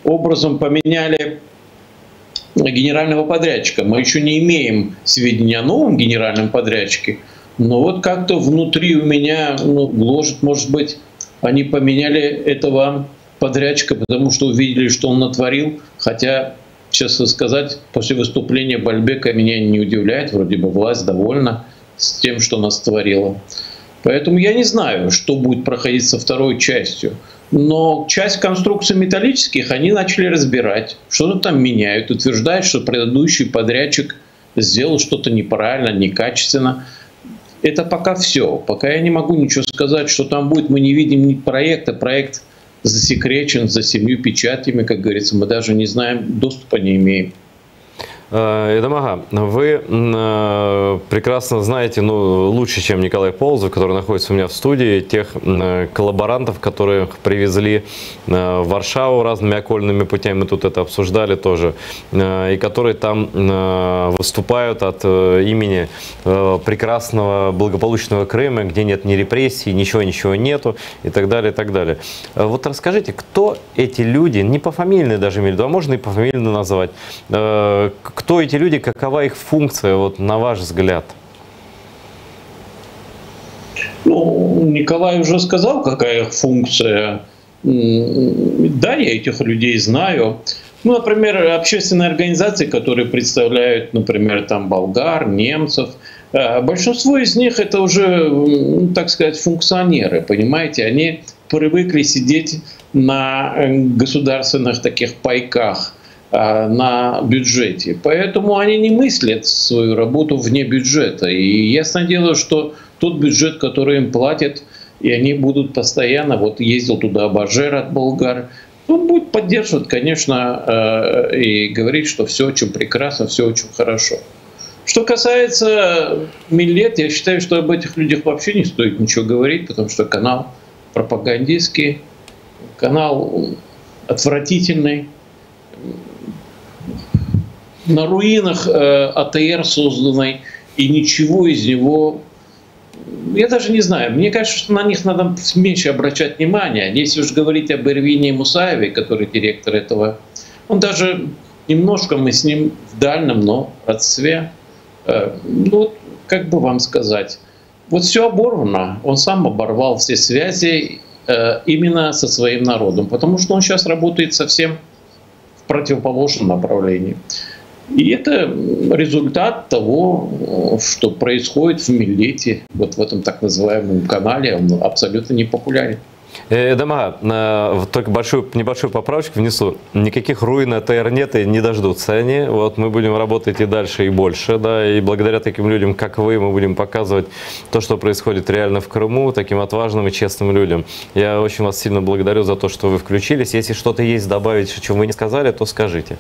образом поменяли генерального подрядчика. Мы еще не имеем сведения о новом генеральном подрядчике, но вот как-то внутри у меня гложет, может быть, они поменяли этого подрядчика, потому что увидели, что он натворил. Хотя, честно сказать, после выступления Бальбека меня не удивляет. Вроде бы власть довольна с тем, что она створила. Поэтому я не знаю, что будет проходить со второй частью. Но часть конструкций металлических они начали разбирать. Что-то там меняют, утверждают, что предыдущий подрядчик сделал что-то неправильно, некачественно. Это пока все. Пока я не могу ничего сказать, что там будет. Мы не видим ни проекта. Проект засекречен за 7 печатями, как говорится. Мы даже не знаем, доступа не имеем. Эдем Ага, вы прекрасно знаете, лучше, чем Николай Полозов, который находится у меня в студии, тех коллаборантов, которых привезли в Варшаву разными окольными путями, мы тут это обсуждали тоже, и которые там выступают от имени прекрасного, благополучного Крыма, где нет ни репрессий, ничего нету, и так далее, и так далее. Вот расскажите, кто эти люди, не пофамильно даже имели, а можно и пофамильно назвать, кто эти люди, какова их функция, вот, на ваш взгляд? Ну, Николай уже сказал, какая их функция. Да, я этих людей знаю. Ну, например, общественные организации, которые представляют, например, там болгар, немцев. Большинство из них это уже, так сказать, функционеры, понимаете? Они привыкли сидеть на государственных таких пайках, на бюджете. Поэтому они не мыслят свою работу вне бюджета. И ясное дело, что тот бюджет, который им платят, и они будут постоянно, вот ездил туда Бажер от болгар, он будет поддерживать, конечно, и говорить, что все очень прекрасно, все очень хорошо. Что касается Миллет, я считаю, что об этих людях вообще не стоит ничего говорить, потому что канал пропагандистский, канал отвратительный, на руинах АТР созданной, и ничего из него, я даже не знаю, мне кажется, что на них надо меньше обращать внимание. Если уж говорить об Эрвине Мусаеве, который директор этого, он даже немножко, мы с ним в дальнем, но родстве, ну, как бы вам сказать, вот все оборвано, он сам оборвал все связи именно со своим народом, потому что он сейчас работает совсем в противоположном направлении. И это результат того, что происходит в Миллете, вот в этом так называемом канале, он абсолютно не популярен. Дамага, только небольшую поправочку внесу. Никаких руин АТР нет и не дождутся они. Вот мы будем работать и дальше, и больше, да, и благодаря таким людям, как вы, мы будем показывать то, что происходит реально в Крыму, таким отважным и честным людям. Я очень вас сильно благодарю за то, что вы включились. Если что-то есть добавить, о чем вы не сказали, то скажите.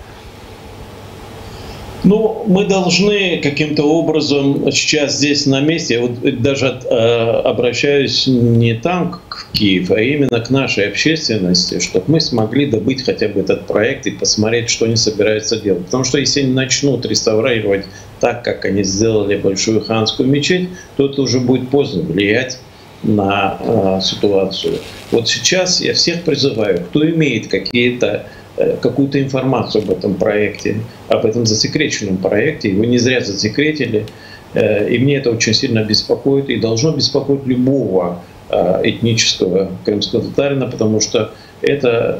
Ну, мы должны каким-то образом сейчас здесь на месте, вот даже обращаюсь не там к Киеву, а именно к нашей общественности, чтобы мы смогли добыть хотя бы этот проект и посмотреть, что они собираются делать. Потому что если они начнут реставрировать так, как они сделали Большую Ханскую мечеть, то это уже будет поздно влиять на ситуацию. Вот сейчас я всех призываю, кто имеет какую-то информацию об этом проекте, об этом засекреченном проекте. Его не зря засекретили, и мне это очень сильно беспокоит, и должно беспокоить любого этнического крымского татарина, потому что это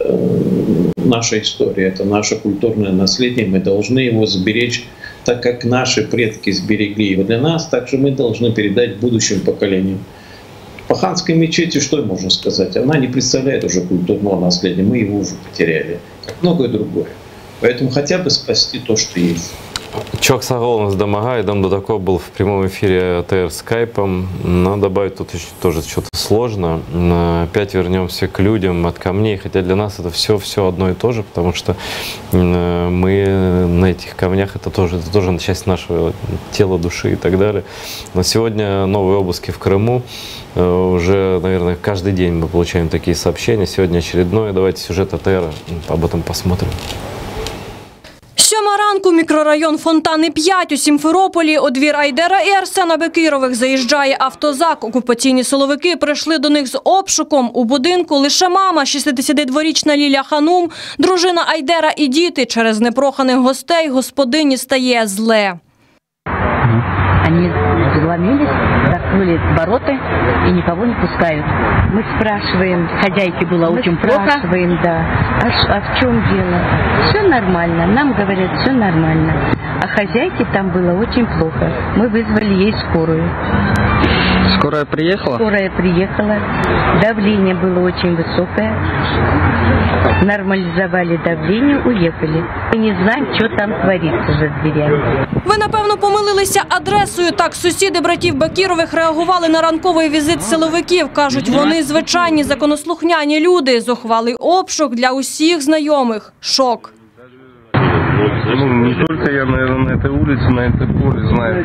наша история, это наше культурное наследие, мы должны его сберечь, так как наши предки сберегли его для нас, так же мы должны передать будущим поколениям. По Ханской мечети что можно сказать? Она не представляет уже культурного наследия, мы его уже потеряли, как многое другое. Поэтому хотя бы спасти то, что есть. Çok sağ olun, Дамага. Дам Дудаков был в прямом эфире АТР скайпом. Надо добавить тут еще тоже что-то сложно. Опять вернемся к людям от камней, хотя для нас это все одно и то же, потому что мы на этих камнях, это тоже часть нашего тела, души и так далее. Но сегодня новые обыски в Крыму. Уже, наверное, каждый день мы получаем такие сообщения. Сегодня очередное. Давайте сюжет АТР об этом посмотрим. 7 ранку, мікрорайон Фонтани 5 у Сімферополі. У двір Айдера і Арсена Бекірових заїжджає автозак. Окупаційні силовики прийшли до них з обшуком. У будинку лише мама, 62-річна Ліля Ханум, дружина Айдера і діти. Через непроханих гостей господині стає зле. Они вломились, заткнули ворота и никого не пускают. Мы спрашиваем, хозяйке было очень плохо. Спрашиваем, да. А в чем дело? Все нормально. Нам говорят, все нормально. А хозяйке там было очень плохо. Мы вызвали ей скорую. Скорая приехала? Скорая приехала. Давление было очень высокое. Нормализовали давление, уехали. Мы не знаем, что там творится за дверями. Ви, напевно, помилилися адресою. Так, сусіди братів Бекірових реагували на ранковий візит силовиків. Кажуть, вони звичайні законослухняні люди. Зухвалий обшук для усіх знайомих. Шок. Ну, не только я, наверное, на этой улице, на этой поле знаю.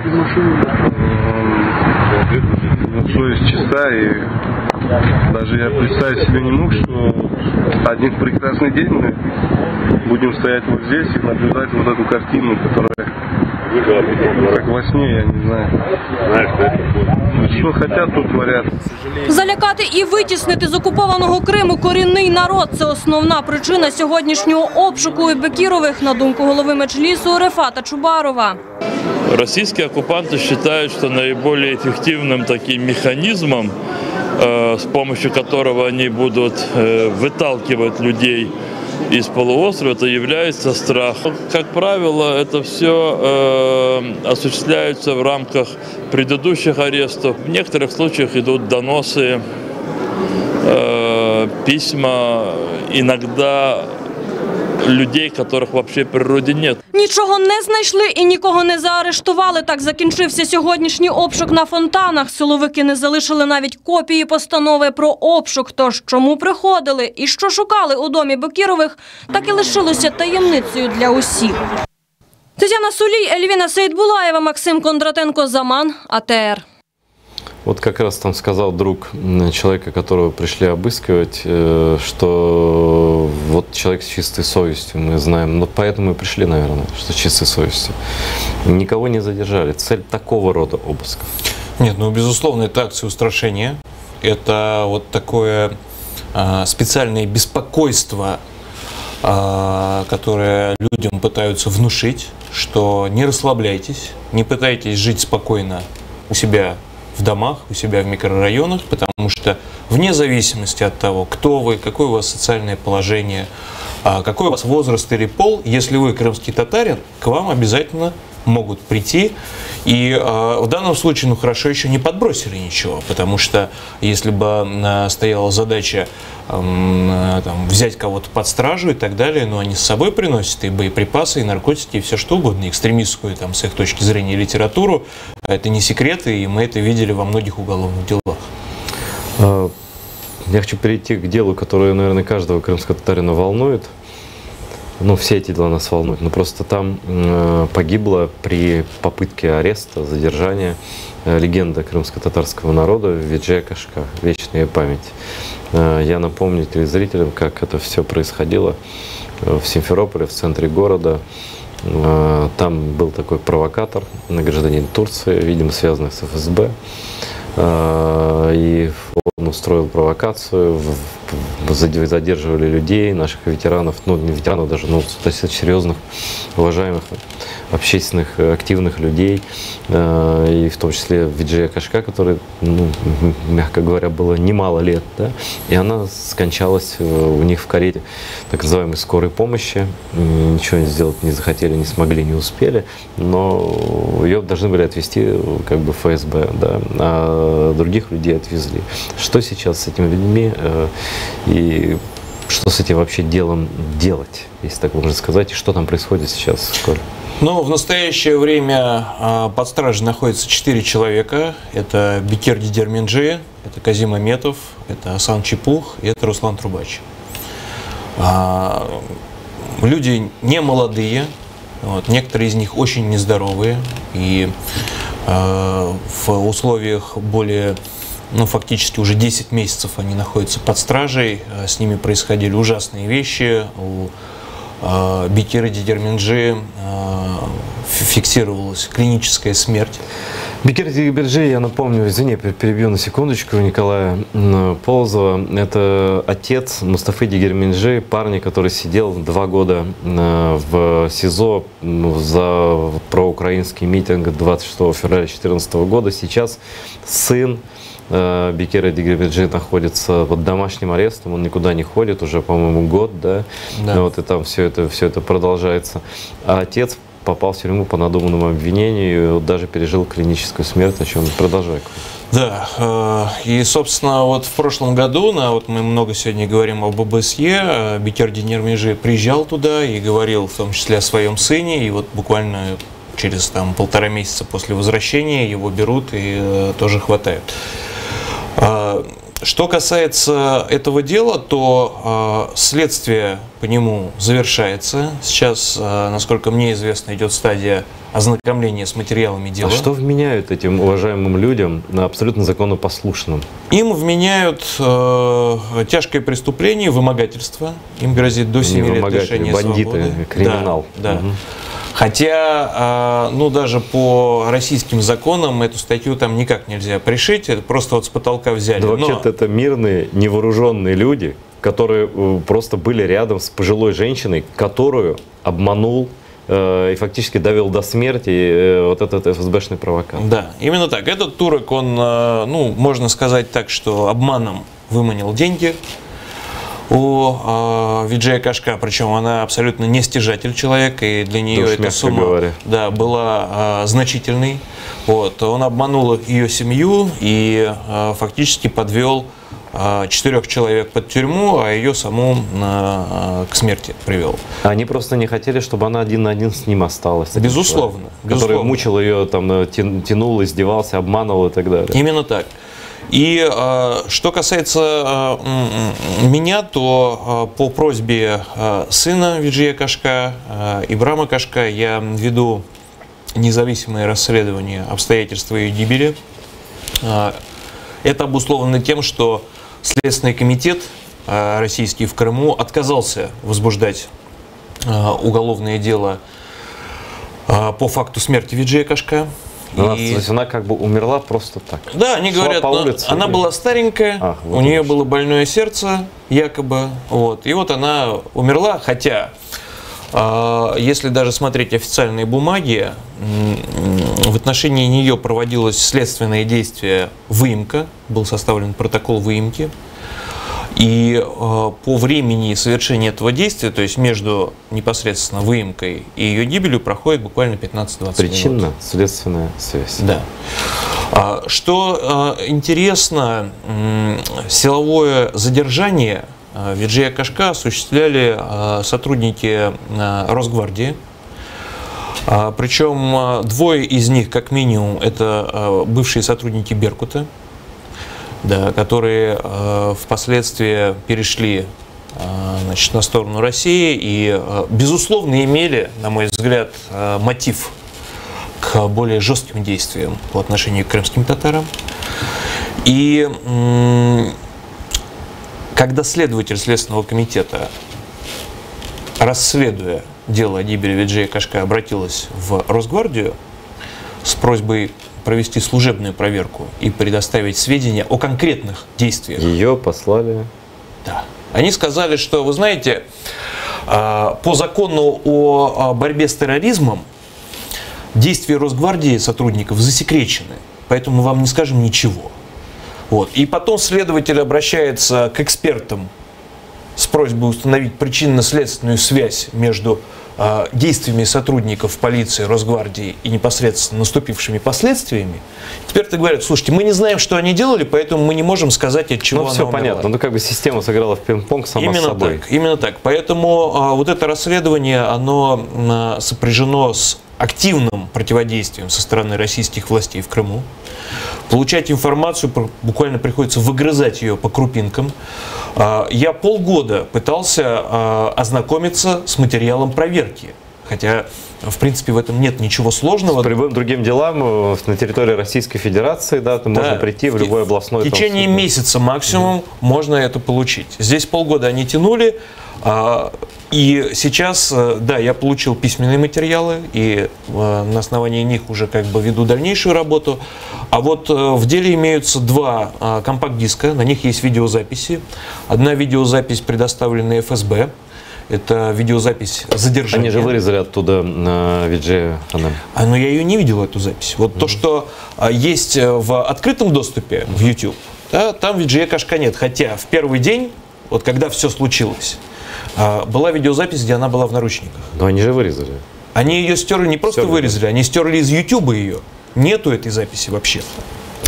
Совесть чиста, и даже я представить себе не мог, что один прекрасный день мы будем стоять вот здесь и наблюдать вот эту картину, которая как во сне, я не знаю. Что хотят, тут творят. Залякати і витіснити з окупованого Криму корінний народ – це основна причина сьогоднішнього обшуку у Бекірових, на думку голови Меджлісу Рефата Чубарова. Российские оккупанты считают, что наиболее эффективным таким механизмом, с помощью которого они будут выталкивать людей из полуострова, это является страх. Как правило, это все осуществляется в рамках предыдущих арестов. В некоторых случаях идут доносы, письма, иногда людей, которых вообще в природе нет. Нічого не знайшли і нікого не заарештували. Так закінчився сьогоднішній обшук на Фонтанах. Силовики не залишили навіть копії постанови про обшук. Тож чому приходили і що шукали у домі Бекірових, так і лишилося таємницею для усіх. Тетяна Сулій, Ельвіна Сейдбулаєва, Максим Кондратенко, Заман, АТР. Вот как раз там сказал друг человека, которого пришли обыскивать, что вот человек с чистой совестью, мы знаем, но поэтому и пришли, наверное, что с чистой совестью. Никого не задержали. Цель такого рода обыска. Нет, ну, безусловно, это акция устрашения. Это вот такое специальное беспокойство, которое людям пытаются внушить, что не расслабляйтесь, не пытайтесь жить спокойно у себя в домах, у себя в микрорайонах, потому что вне зависимости от того, кто вы, какое у вас социальное положение, какой у вас возраст или пол. Если вы крымский татарин, к вам обязательно могут прийти. И в данном случае, ну хорошо, еще не подбросили ничего, потому что если бы стояла задача там, взять кого-то под стражу и так далее, но они с собой приносят и боеприпасы, и наркотики, и все что угодно, экстремистскую, там, с их точки зрения, литературу, это не секреты, и мы это видели во многих уголовных делах. Я хочу перейти к делу, которое, наверное, каждого крымского татарина волнует. Ну, все эти дела нас волнуют. Но просто там погибла при попытке ареста, задержания легенда крымско-татарского народа Виджая Кашка. Вечная память. Я напомню телезрителям, как это все происходило в Симферополе, в центре города. Там был такой провокатор, гражданин Турции, видимо, связанный с ФСБ. И он устроил провокацию, задерживали людей, наших ветеранов, ну не ветеранов даже, но достаточно серьезных, уважаемых, общественных, активных людей, и в том числе Виджая Кашка, которой, ну, мягко говоря, было немало лет, да, и она скончалась у них в карете так называемой скорой помощи, ничего сделать не захотели, не смогли, не успели, но ее должны были отвезти как бы ФСБ, да, а других людей отвезли. Что сейчас с этими людьми и что с этим вообще делом делать, если так можно сказать, и что там происходит сейчас, Коль? Ну, в настоящее время под стражей находится 4 человека. Это Бекир Дидерменджи, это Казим Аметов, это Асан Чепух и это Руслан Трубач. Люди не молодые, вот, некоторые из них очень нездоровые, и в условиях более, ну, фактически уже 10 месяцев они находятся под стражей, с ними происходили ужасные вещи. У Бекира Дидерменджи фиксировалась клиническая смерть. Бекир Дидерменджи, я напомню, извини, перебью на секундочку, Николая Полозова. Это отец Мустафы Дидерменджи, парня, который сидел 2 года в СИЗО за проукраинский митинг 26 февраля 2014 года. Сейчас сын Бекира Дидерменджи находится под домашним арестом, он никуда не ходит уже, по-моему, год, да? Да. Вот, и там все это продолжается. А отец попал в тюрьму по надуманному обвинению и даже пережил клиническую смерть, о чем продолжаю. Да, и, собственно, вот в прошлом году, вот мы много сегодня говорим об ОБСЕ, Бекир Дидерменджи приезжал туда и говорил в том числе о своем сыне, и вот буквально через там 1,5 месяца после возвращения его берут и тоже хватают. Что касается этого дела, то следствие по нему завершается. Сейчас, насколько мне известно, идет стадия ознакомления с материалами дела. А что вменяют этим уважаемым людям, абсолютно законопослушным? Им вменяют тяжкое преступление, вымогательство. Им грозит до 7 лет лишения свободы. Бандиты, криминал. Да, да. Угу. Хотя, ну, даже по российским законам эту статью там никак нельзя пришить, это просто вот с потолка взяли. Да, вообще-то это мирные, невооруженные люди, которые просто были рядом с пожилой женщиной, которую обманул и фактически довел до смерти вот этот ФСБшный провокатор. Да, именно так. Этот турок, он, ну, можно сказать так, что обманом выманил деньги у Виджая Кашка, причем она абсолютно не стяжатель человека, и для нее эта сумма, да, была значительной. Вот. Он обманул ее семью и фактически подвел 4 человек под тюрьму, а ее саму к смерти привел. Они просто не хотели, чтобы она один на один с ним осталась. Безусловно. Который мучил ее, там, тянул, издевался, обманывал и так далее. Именно так. И что касается меня, то по просьбе сына Виджая Кашка, Ибрама Кашка, я веду независимое расследование обстоятельств ее гибели. Это обусловлено тем, что Следственный комитет российский в Крыму отказался возбуждать уголовное дело по факту смерти Виджая Кашка. То есть она как бы умерла просто так? Да, они говорят, она была старенькая, вот у нее было больное сердце, якобы, вот, и вот она умерла, хотя, если даже смотреть официальные бумаги, в отношении нее проводилось следственное действие выемка, был составлен протокол выемки, И по времени совершения этого действия, то есть между непосредственно выемкой и ее гибелью, проходит буквально 15-20 минут. Причинно-следственная связь. Да. Что интересно, силовое задержание Виджея Кашка осуществляли сотрудники Росгвардии. Причем двое из них, как минимум, это бывшие сотрудники Беркута, да, которые впоследствии перешли, значит, на сторону России и, безусловно, имели, на мой взгляд, мотив к более жестким действиям по отношению к крымским татарам. И когда следователь Следственного комитета, расследуя дело о гибели Виджея Кашка, обратилась в Росгвардию с просьбой провести служебную проверку и предоставить сведения о конкретных действиях. Ее послали. Да. Они сказали, что, вы знаете, по закону о борьбе с терроризмом действия Росгвардии сотрудников засекречены, поэтому мы вам не скажем ничего. Вот. И потом следователь обращается к экспертам с просьбой установить причинно-следственную связь между действиями сотрудников полиции, Росгвардии и непосредственно наступившими последствиями. Эксперты говорят: слушайте, мы не знаем, что они делали, поэтому мы не можем сказать, от чего она все умерла. понятно, ну как бы система сыграла в пинг-понг сама именно с собой. Так, именно так. Поэтому вот это расследование, оно сопряжено с активным противодействием со стороны российских властей в Крыму. Получать информацию буквально приходится выгрызать ее по крупинкам. Я полгода пытался ознакомиться с материалом проверки, хотя, в принципе, в этом нет ничего сложного. С любым другим делам на территории Российской Федерации, да, можно прийти в любой областной. В течение месяца максимум можно это получить. Здесь полгода они тянули. И сейчас, да, я получил письменные материалы, и на основании них уже как бы веду дальнейшую работу. А вот в деле имеются два компакт-диска, на них есть видеозаписи. Одна видеозапись предоставлена ФСБ, это видеозапись задержания. Они же вырезали оттуда Виджея Ханем. Но я ее не видел, эту запись. Вот то, что есть в открытом доступе в YouTube, да, там Виджея Кашка нет. Хотя в первый день, вот когда все случилось, была видеозапись, где она была в наручниках. Но они же вырезали. Они ее стерли, не просто вырезали, они стерли из YouTube ее. Нету этой записи вообще.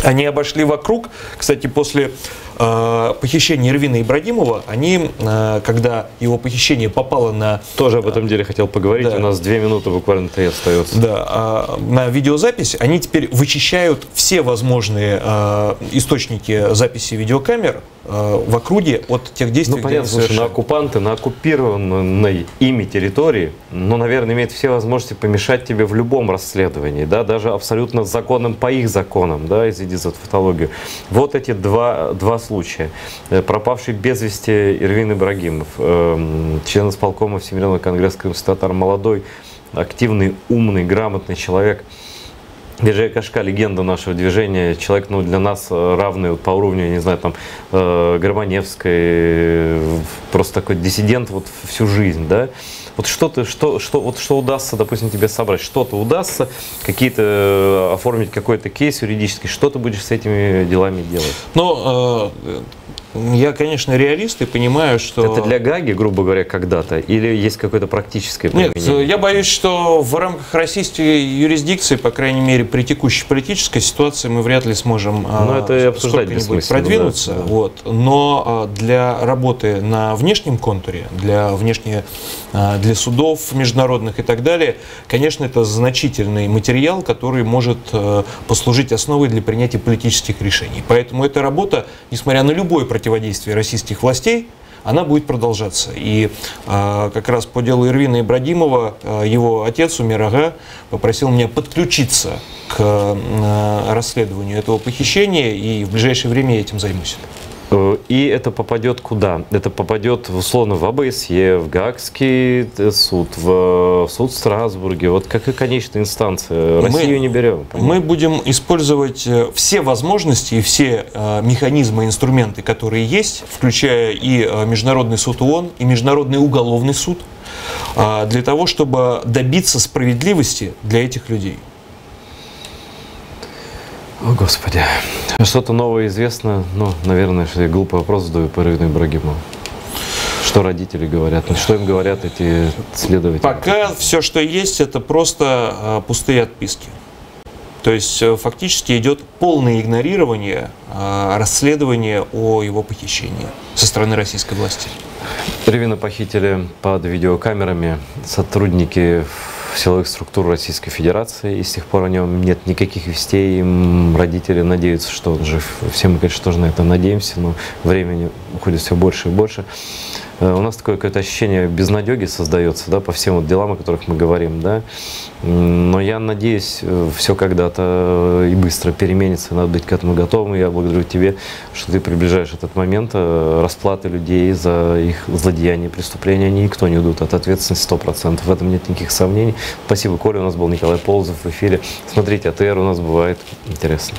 Они обошли вокруг. Кстати, после похищения Эрвина Ибрагимова, они, когда его похищение попало на... Тоже об этом деле хотел поговорить, да. У нас 2 минуты буквально-то и остается. Да, на видеозапись они теперь вычищают все возможные источники записи видеокамер в округе от тех действий, где они совершают. На оккупанты, на оккупированной ими территории, наверное, имеют все возможности помешать тебе в любом расследовании, да, даже абсолютно законным по их законам, да, извините за тавтологию. Вот эти два случая. Пропавший без вести Эрвин Ибрагимов, член исполкома Всемирного конгресса крымских татар, молодой, активный, умный, грамотный человек. Виджей Кашка, легенда нашего движения, человек, для нас равный по уровню, я не знаю, там, Горбаневской, просто такой диссидент вот всю жизнь, да. Вот что удастся, допустим, тебе собрать? Что-то удастся, какие-то оформить какой-то кейс юридический, что ты будешь с этими делами делать? Я, конечно, реалист и понимаю, что... Это для Гааги, грубо говоря, когда-то? Или есть какое-то практическое применение? Нет, я боюсь, что в рамках российской юрисдикции, по крайней мере, при текущей политической ситуации, мы вряд ли сможем сколько-нибудь продвинуться. Да. Вот. Но для работы на внешнем контуре, для судов международных и так далее, конечно, это значительный материал, который может послужить основой для принятия политических решений. Поэтому эта работа, несмотря на любое противодействие российских властей, она будет продолжаться. И как раз по делу Эрвина Ибрагимова его отец Умер Ага попросил меня подключиться к расследованию этого похищения, и в ближайшее время я этим займусь. И это попадет куда? Это попадет, условно, в ОБСЕ, в Гаагский суд, в суд в Страсбурге. Вот как и конечная инстанция. Россию не берем. Понятно? Мы будем использовать все возможности и все механизмы, инструменты, которые есть, включая и Международный суд ООН, и Международный уголовный суд, для того, чтобы добиться справедливости для этих людей. О, Господи. Что-то новое известно? Ну, наверное, что я глупый вопрос задаю по Ирину Ибрагимову. Что родители говорят? Что им говорят эти следователи? Пока все, что есть, это просто пустые отписки. То есть фактически идет полное игнорирование расследования о его похищении со стороны российской власти. Ревина похитили под видеокамерами сотрудники силовых структур Российской Федерации, и с тех пор о нем нет никаких вестей. Родители надеются, что он жив. Все мы, конечно, тоже на это надеемся, но времени уходит все больше и больше. У нас такое какое-то ощущение безнадеги создается, да, по всем вот делам, о которых мы говорим, да. Но я надеюсь, все когда-то и быстро переменится, надо быть к этому готовым. И я благодарю тебе, что ты приближаешь этот момент расплаты людей за их злодеяния, преступления. Никто не уйдут от ответственности 100%. В этом нет никаких сомнений. Спасибо, Коля. У нас был Николай Полозов в эфире. Смотрите, АТР у нас бывает интересно.